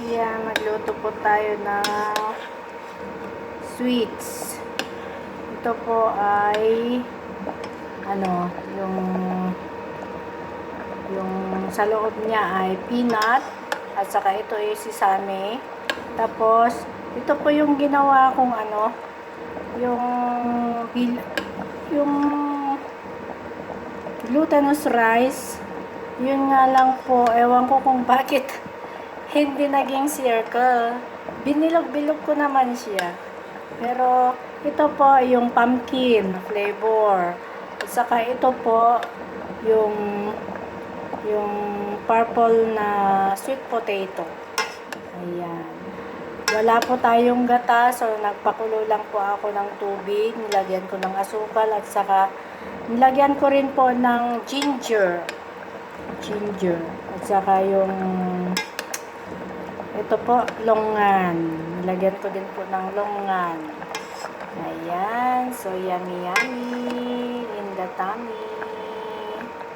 Yan, magluto po tayo ng sweets. Ito po ay yung sa loob niya ay peanut at saka ito ay sesame. Tapos ito po yung ginawa kong yung glutinous rice. Yun nga lang po, ewan ko kung bakit hindi naging circle. Binilog-bilog ko naman siya. Pero ito po yung pumpkin flavor. At saka ito po yung purple na sweet potato. Ayan. Wala po tayong gata, so nagpakulo lang po ako ng tubig. Nilagyan ko ng asukal at saka nilagyan ko rin po ng ginger. At saka yung ito po, longan. Nilagyan ko din po ng longan. Ayan. So, yummy in the tummy.